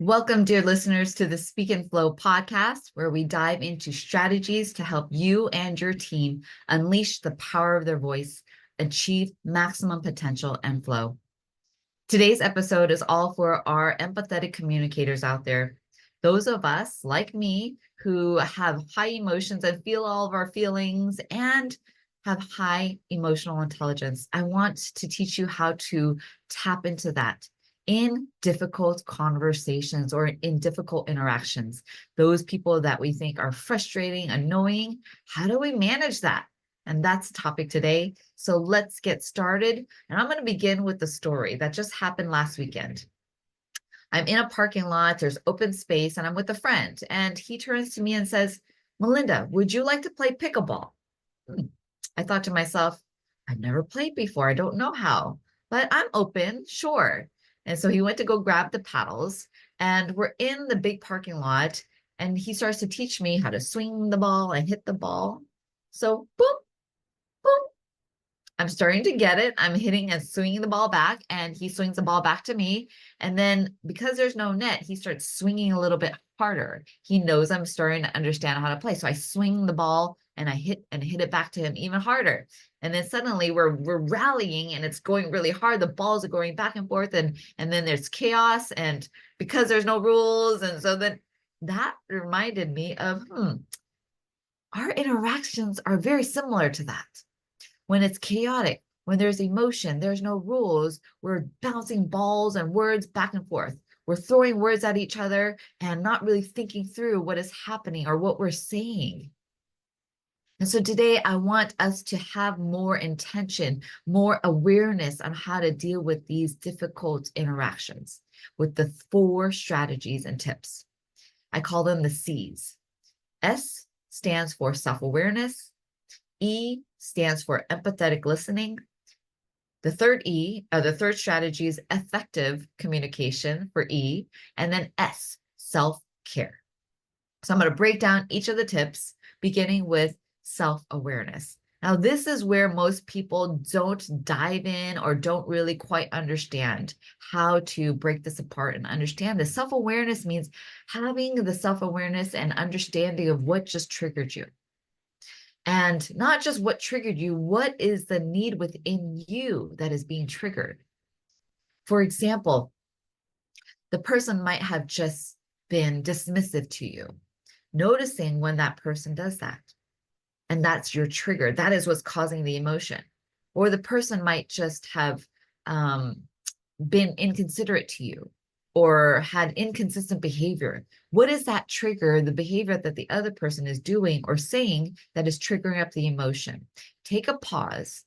Welcome, dear listeners, to the Speak and Flow podcast, where we dive into strategies to help you and your team unleash the power of their voice, achieve maximum potential, and flow. Today's episode is all for our empathetic communicators out there. Those of us, like me, who have high emotions and feel all of our feelings and have high emotional intelligence. I want to teach you how to tap into that in difficult conversations or in difficult interactions. Those people that we think are frustrating, annoying, how do we manage that? And that's the topic today. So let's get started. And I'm going to begin with the story that just happened last weekend. I'm in a parking lot, there's open space, and I'm with a friend. And he turns to me and says, "Melinda, would you like to play pickleball?" I thought to myself, I've never played before. I don't know how, but I'm open, sure. And so he went to go grab the paddles, and we're in the big parking lot, and he starts to teach me how to swing the ball and hit the ball. So boom, boom. I'm starting to get it. I'm hitting and swinging the ball back, and he swings the ball back to me. And then because there's no net, he starts swinging a little bit harder. He knows I'm starting to understand how to play. So I swing the ball and I hit it back to him even harder. And then suddenly we're rallying and it's going really hard. The balls are going back and forth, and then there's chaos, and because there's no rules. And so then that reminded me of our interactions are very similar to that. When it's chaotic, when there's emotion, there's no rules, we're bouncing balls and words back and forth. We're throwing words at each other and not really thinking through what is happening or what we're saying. And so today I want us to have more intention, more awareness on how to deal with these difficult interactions with the 4 strategies and tips. I call them the C's. S stands for self-awareness. E stands for empathetic listening. The third strategy is effective communication for E, and then S, self-care. So I'm going to break down each of the tips, beginning with self-awareness. Now, this is where most people don't dive in or don't really quite understand how to break this apart and understand this. Self-awareness means having the self-awareness and understanding of what just triggered you. And not just what triggered you, what is the need within you that is being triggered? For example, the person might have just been dismissive to you, noticing when that person does that. And that's your trigger. That is what's causing the emotion. Or the person might just have been inconsiderate to you or had inconsistent behavior. What is that trigger, the behavior that the other person is doing or saying that is triggering up the emotion? Take a pause.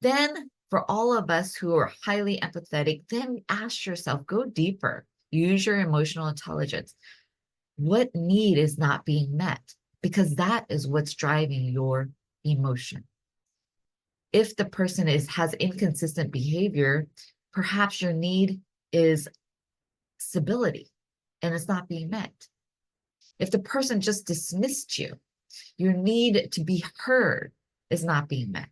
Then for all of us who are highly empathetic, then ask yourself, go deeper, use your emotional intelligence. What need is not being met? Because that is what's driving your emotion. If the person has inconsistent behavior, perhaps your need is stability and it's not being met. If the person just dismissed you, your need to be heard is not being met.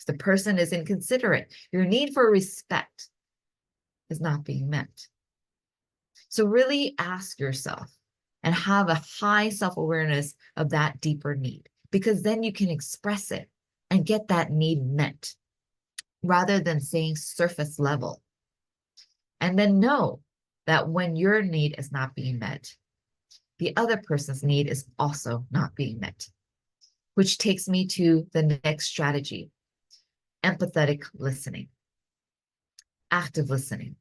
If the person is inconsiderate, your need for respect is not being met. So really ask yourself and have a high self-awareness of that deeper need, because then you can express it and get that need met rather than saying surface level. And then know that when your need is not being met, the other person's need is also not being met, which takes me to the next strategy, empathetic listening, active listening.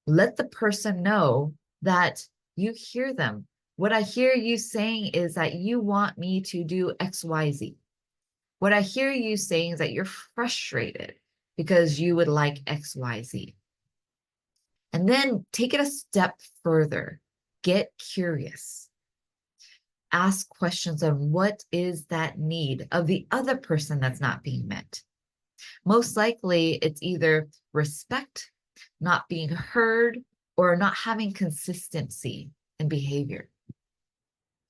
Let the person know that you hear them. What I hear you saying is that you want me to do X, Y, Z. What I hear you saying is that you're frustrated because you would like X, Y, Z. And then take it a step further. Get curious. Ask questions on what is that need of the other person that's not being met. Most likely, it's either respect, not being heard, or not having consistency in behavior.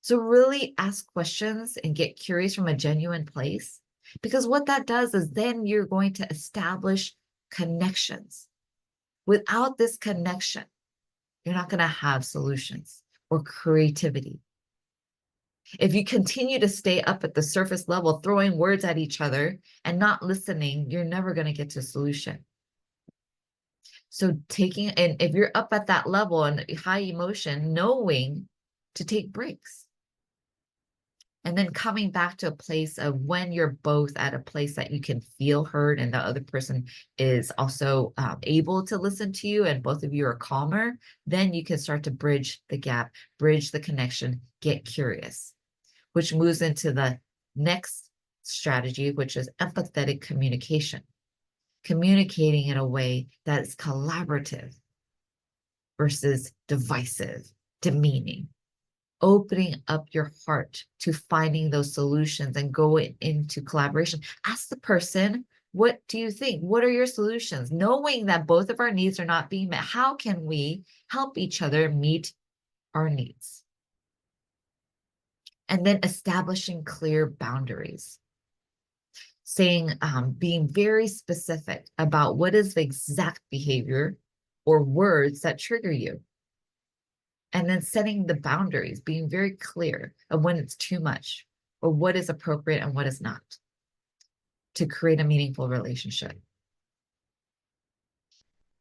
So really ask questions and get curious from a genuine place, because what that does is then you're going to establish connections. Without this connection, you're not going to have solutions or creativity. If you continue to stay up at the surface level, throwing words at each other and not listening, you're never going to get to a solution. So and if you're up at that level and high emotion, knowing to take breaks. And then coming back to a place of when you're both at a place that you can feel heard and the other person is also able to listen to you and both of you are calmer, then you can start to bridge the gap, bridge the connection, get curious, which moves into the next strategy, which is empathetic communication. Communicating in a way that is collaborative versus divisive, demeaning. Opening up your heart to finding those solutions and going into collaboration. Ask the person, what do you think? What are your solutions? Knowing that both of our needs are not being met, how can we help each other meet our needs? And then establishing clear boundaries. Saying, being very specific about what is the exact behavior or words that trigger you. And then setting the boundaries, being very clear of when it's too much or what is appropriate and what is not to create a meaningful relationship.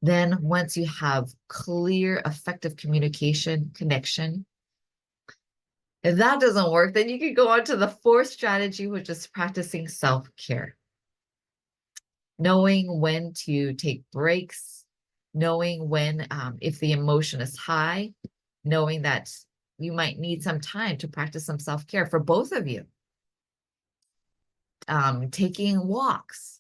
Then once you have clear, effective communication, connection, if that doesn't work, then you can go on to the fourth strategy, which is practicing self-care. Knowing when to take breaks, knowing when, if the emotion is high, knowing that you might need some time to practice some self-care for both of you. Taking walks,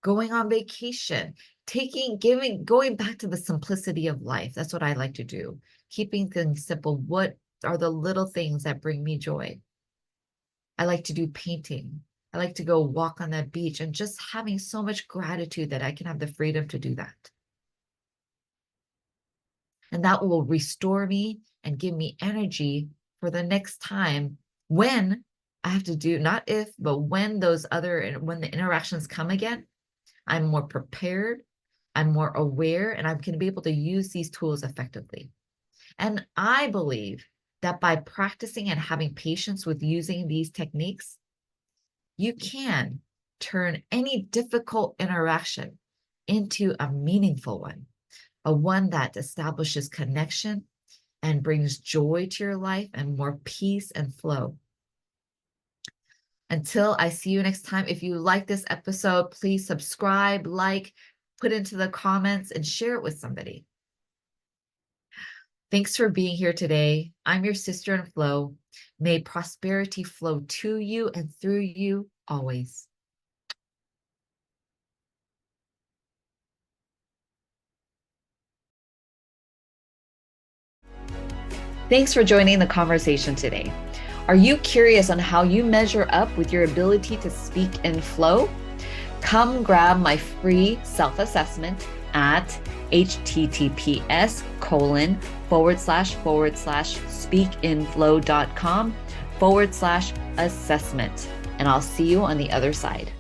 going on vacation, going back to the simplicity of life. That's what I like to do. Keeping things simple. What are the little things that bring me joy? I like to do painting. I like to go walk on that beach and just having so much gratitude that I can have the freedom to do that. And that will restore me and give me energy for the next time when I have to do, not if, but when when the interactions come again, I'm more prepared, I'm more aware, and I can be able to use these tools effectively. And I believe that by practicing and having patience with using these techniques, you can turn any difficult interaction into a meaningful one, a one that establishes connection and brings joy to your life and more peace and flow. Until I see you next time, if you like this episode, please subscribe, put into the comments, and share it with somebody. Thanks for being here today. I'm your sister in flow. May prosperity flow to you and through you always. Thanks for joining the conversation today. Are you curious on how you measure up with your ability to speak in flow? Come grab my free self-assessment at https://speakinflow.com/assessment. And I'll see you on the other side.